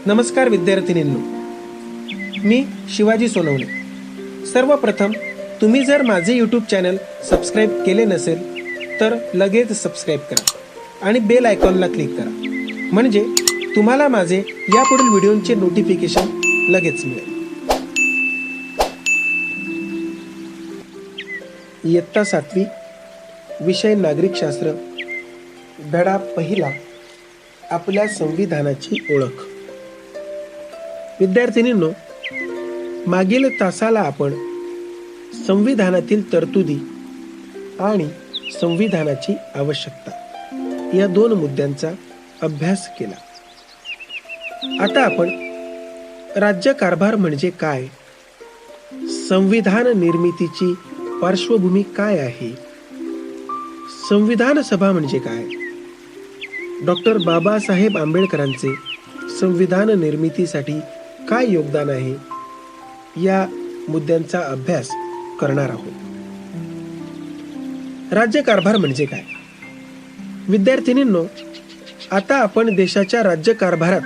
नमस्कार विद्यार्थिनींनो, मी शिवाजी सोनवणे. सर्वप्रथम तुम्ही जर माझे यूट्यूब चॅनल सबस्क्राईब केले नसेल तर लगेच सबस्क्राईब करा आणि बेल आयकॉनला क्लिक करा, म्हणजे तुम्हाला माझे यापुढील व्हिडिओचे नोटिफिकेशन लगेच मिळेल. इयत्ता 7वी, विषय नागरिकशास्त्र, धडा पहिला, आपल्या संविधानाची ओळख. विद्यार्थिनींनो, मागील तासाला आपण संविधानातील तरतुदी आणि संविधानाची आवश्यकता या दोन मुद्द्यांचा अभ्यास केला. आता आपण राज्यकारभार म्हणजे काय, संविधान निर्मितीची पार्श्वभूमी काय आहे, संविधान सभा म्हणजे काय, डॉक्टर बाबासाहेब आंबेडकरांचे संविधान निर्मितीसाठी काय योगदान आहे, या मुद्द्यांचा अभ्यास करणार आहोत. राज्यकारभार म्हणजे काय? विद्यार्थिनींनो, आता आपण देशाच्या राज्यकारभारात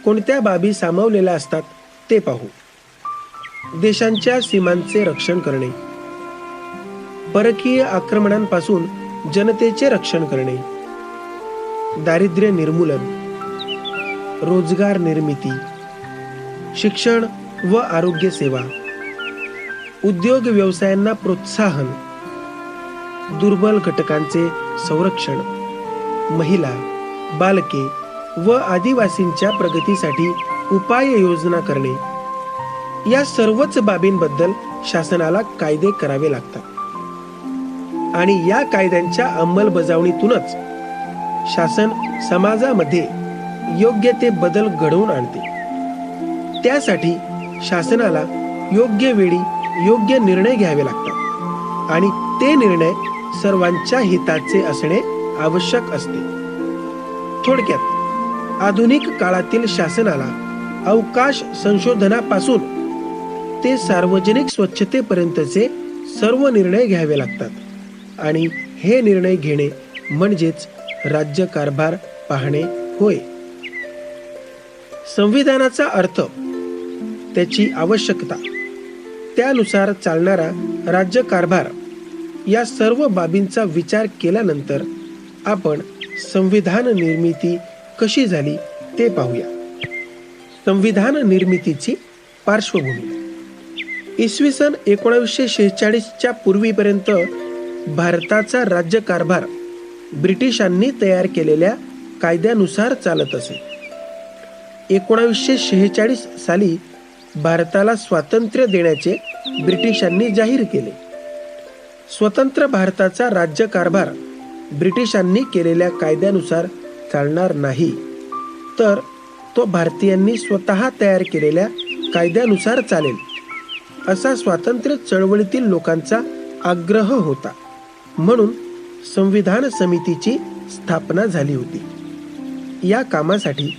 कोणत्या बाबी सामावलेल्या असतात ते पाहू. देशांच्या सीमांचे रक्षण करणे, परकीय आक्रमणांपासून जनतेचे रक्षण करणे, दारिद्र्य निर्मूलन, रोजगार निर्मिती, शिक्षण व आरोग्य सेवा, उद्योग व्यवसायांना प्रोत्साहन, दुर्बल घटकांचे संरक्षण, महिला, बालके व आदिवासींच्या प्रगतीसाठी उपाययोजना करणे, या सर्वच बाबींबद्दल शासनाला कायदे करावे लागतात आणि या कायद्यांच्या अंमलबजावणीतूनच शासन समाजामध्ये योग्य ते बदल घडवून आणते. त्यासाठी शासनाला योग्य वेळी योग्य निर्णय घ्यावे लागतात आणि ते निर्णय सर्वांच्या हिताचे असणे आवश्यक असते. थोडक्यात, आधुनिक काळातील शासनाला अवकाश संशोधनापासून ते सार्वजनिक स्वच्छतेपर्यंतचे सर्व निर्णय घ्यावे लागतात आणि हे निर्णय घेणे म्हणजेच राज्यकारभार पाहणे होय. संविधानाचा अर्थ, त्याची आवश्यकता, त्यानुसार चालणारा राज्यकारभार या सर्व बाबींचा विचार केल्यानंतर आपण संविधान निर्मिती कशी झाली ते पाहूया. संविधान निर्मितीची पार्श्वभूमी. इसवी सन 1946च्या पूर्वीपर्यंत भारताचा राज्यकारभार ब्रिटिशांनी तयार केलेल्या कायद्यानुसार चालत असे. 1946 साली भारताला स्वातंत्र्य देण्याचे ब्रिटिशांनी जाहीर केले. स्वतंत्र भारताचा राज्यकारभार ब्रिटिशांनी केलेल्या कायद्यानुसार चालणार नाही, तर तो भारतीयांनी स्वतः तयार केलेल्या कायद्यानुसार चालेल, असा स्वातंत्र्य चळवळीतील लोकांचा आग्रह होता. म्हणून संविधान समितीची स्थापना झाली होती. या कामासाठी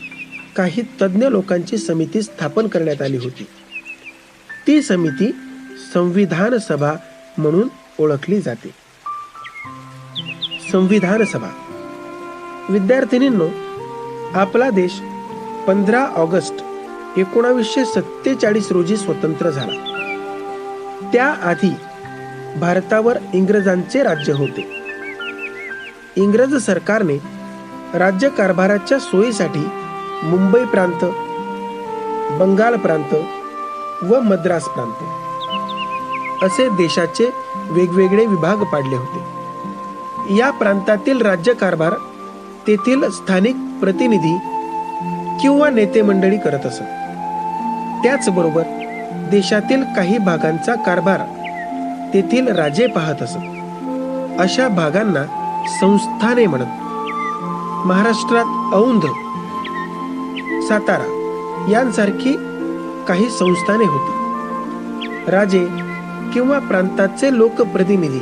काही तज्ञ लोकांची समिती स्थापन करण्यात आली होती. ती समिती संविधान सभा म्हणून ओळखली जाते. संविधान सभा. विद्यार्थिनींनो, आपला देश 15 ऑगस्ट 1947 रोजी स्वतंत्र झाला. त्याआधी भारतावर इंग्रजांचे राज्य होते. इंग्रज सरकारने राज्यकारभाराच्या सोयीसाठी मुंबई प्रांत, बंगाल प्रांत व मद्रास प्रांत असे देशाचे वेगवेगळे विभाग पाडले होते. या प्रांतातील राज्यकारभार तेथील स्थानिक प्रतिनिधी किंवा नेते मंडळी करत असत. त्याचबरोबर देशातील काही भागांचा कारभार तेथील राजे पाहत असत. अशा भागांना संस्थाने म्हणत. महाराष्ट्रात औंध, सातारा यांसारखी काही संस्थाने होती. राजे किंवा प्रांताचे लोकप्रतिनिधी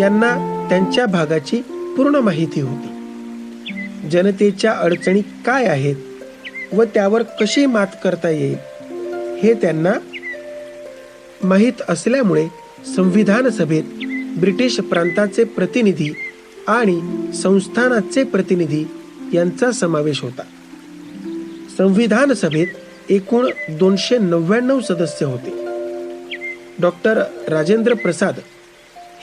यांना त्यांच्या भागाची पूर्ण माहिती होती. जनतेच्या अडचणी काय आहेत व त्यावर कशी मात करता येईल हे त्यांना माहीत असल्यामुळे संविधान सभेत ब्रिटिश प्रांताचे प्रतिनिधी आणि संस्थानाचे प्रतिनिधी यांचा समावेश होता. संविधान सभेत एकूण 299 सदस्य होते. डॉक्टर राजेंद्र प्रसाद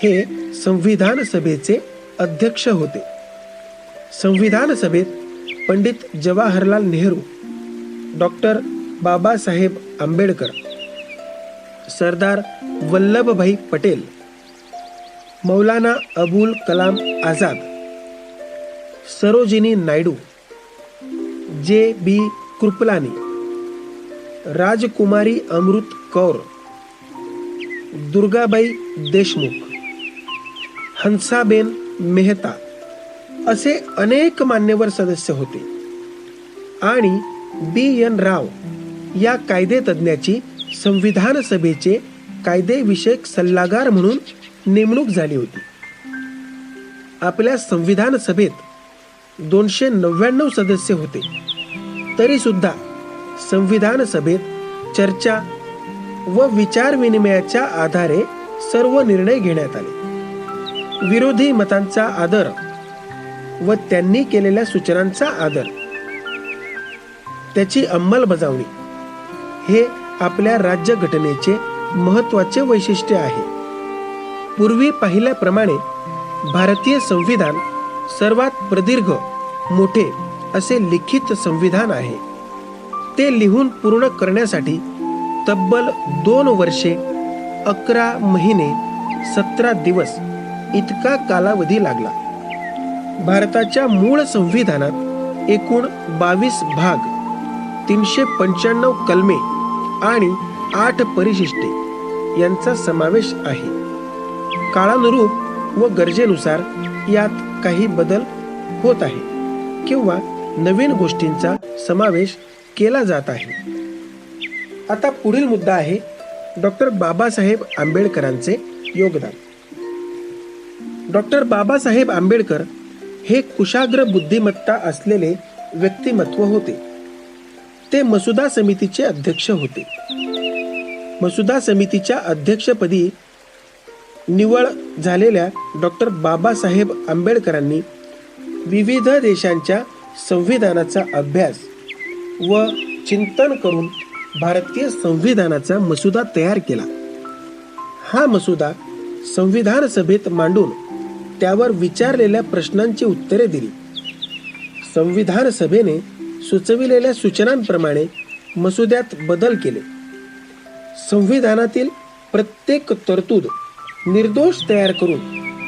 हे संविधान सभेचे अध्यक्ष होते. संविधान सभेत पंडित जवाहरलाल नेहरू, डॉक्टर बाबासाहेब आंबेडकर, सरदार वल्लभभाई पटेल, मौलाना अबुल कलाम आझाद, सरोजिनी नायडू, जे.बी. कृपलानी, राजकुमारी अमृत कौर, दुर्गाबाई देशमुख, हंसाबेन मेहता असे अनेक मान्यवर सदस्य होते. आणि B.N. राव या कायदेतज्ञाची संविधान सभेचे कायदेविषयक सल्लागार म्हणून नेमणूक झाली होती. आपल्या संविधान सभेत 299 सदस्य होते, तरी सुद्धा संविधान सभेत चर्चा व विचार विनिमयाच्या आधारे सर्व निर्णय घेण्यात आले. विरोधी मतांचा आदर व त्यांनी केलेल्या सूचनांचा आदर, त्याची अंमलबजावणी हे आपल्या राज्यघटनेचे महत्त्वाचे वैशिष्ट्य आहे. पूर्वी पाहिल्याप्रमाणे भारतीय संविधान सर्वात प्रदीर्घ, मोठे असे लिखित संविधान आहे. ते लिहून पूर्ण करण्यासाठी तब्बल 2 वर्षे 11 महिने 17 दिवस इतका कालावधी लागला. भारताच्या मूळ संविधानात एकूण 22 भाग, 395 कलमे आणि 8 परिशिष्टे यांचा समावेश आहे. काळानुरूप व गरजेनुसार यात काही बदल होत आहे किंवा नवीन गोष्टींचा समावेश केला जात आहे. आता पुढील मुद्दा आहे डॉक्टर बाबासाहेब आंबेडकरांचे योगदान. डॉक्टर बाबासाहेब आंबेडकर हे कुशाग्र बुद्धिमत्ता असलेले व्यक्तिमत्व होते. ते मसुदा समितीचे अध्यक्ष होते. मसुदा समितीच्या अध्यक्षपदी निवड झालेल्या डॉक्टर बाबासाहेब आंबेडकरांनी विविध देशांच्या संविधानाचा अभ्यास व चिंतन करून भारतीय संविधानाचा मसुदा तयार केला. हा मसुदा संविधान सभेत मांडून त्यावर विचारलेल्या प्रश्नांची उत्तरे दिली. संविधान सभेने सुचविलेल्या सूचनांप्रमाणे मसुद्यात बदल केले. संविधानातील प्रत्येक तरतूद निर्दोष तयार करून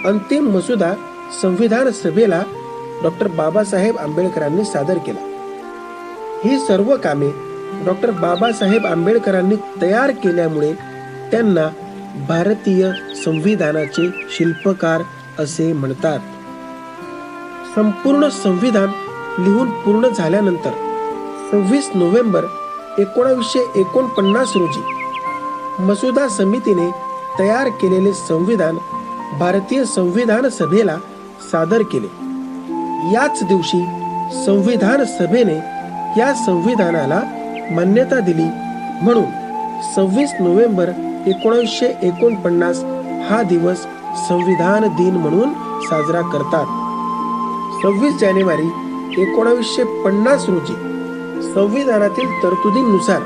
अंतिम मसुदा संविधान सभेला डॉक्टर बाबासाहेब आंबेडकरांनी सादर केला. ही सर्व कामे डॉक्टर बाबासाहेब आंबेडकरांनी तयार केल्यामुळे त्यांना भारतीय संविधानाचे शिल्पकार असे म्हणतात. संपूर्ण संविधान लिहून पूर्ण झाल्यानंतर 26 नोव्हेंबर 1949 रोजी मसुदा समितीने तयार केलेले संविधान भारतीय संविधान सभेला सादर केले. याच दिवशी संविधान सभेने या संविधानाला मान्यता दिली म्हणून 26 नोव्हेंबर 1949 हा दिवस संविधान दिन म्हणून साजरा करतात. 26 जानेवारी 1950 रोजी संविधानातील तरतुदींनुसार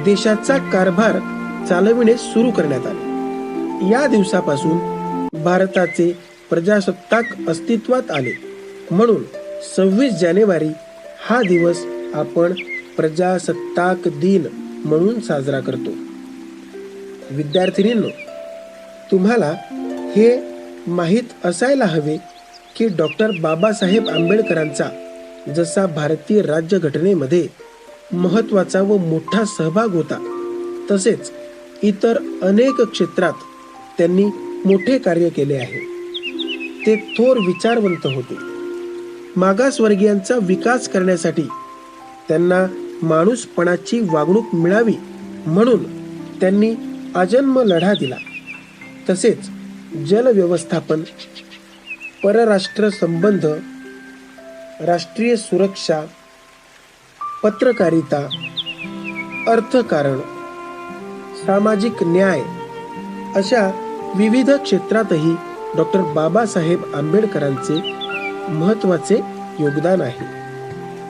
देशाचा कारभार चालविणे सुरू करण्यात आले. या दिवसापासून भारताचे प्रजासत्ताक अस्तित्वात आले म्हणून 26 जानेवारी हा दिवस आपण प्रजासत्ताक दिन म्हणून साजरा करतो. विद्यार्थिनींनो, तुम्हाला हे माहीत असायला हवे की डॉक्टर बाबासाहेब आंबेडकरांचा जसा भारतीय राज्यघटनेमध्ये महत्त्वाचा व मोठा सहभाग होता, तसेच इतर अनेक क्षेत्रात त्यांनी मोठे कार्य केले आहे. ते थोर विचारवंत होते. मागासवर्गीयांचा विकास करण्यासाठी त्यांना माणूसपणाची वागणूक मिळावी म्हणून त्यांनी आजन्म लढा दिला. तसेच जल व्यवस्थापन, परराष्ट्र संबंध, राष्ट्रीय सुरक्षा, पत्रकारिता, अर्थकारण, सामाजिक न्याय अशा विविध क्षेत्रातही डॉक्टर बाबासाहेब आंबेडकरांचे महत्त्वाचे योगदान आहे.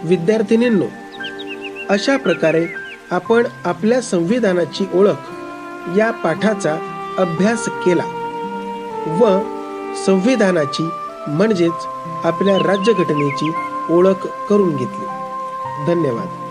विद्यार्थिनींनो, अशा प्रकारे आपण आपल्या संविधानाची ओळख या पाठाचा अभ्यास केला व संविधानाची म्हणजेच आपल्या राज्यघटनेची ओळख करून घेतली. धन्यवाद.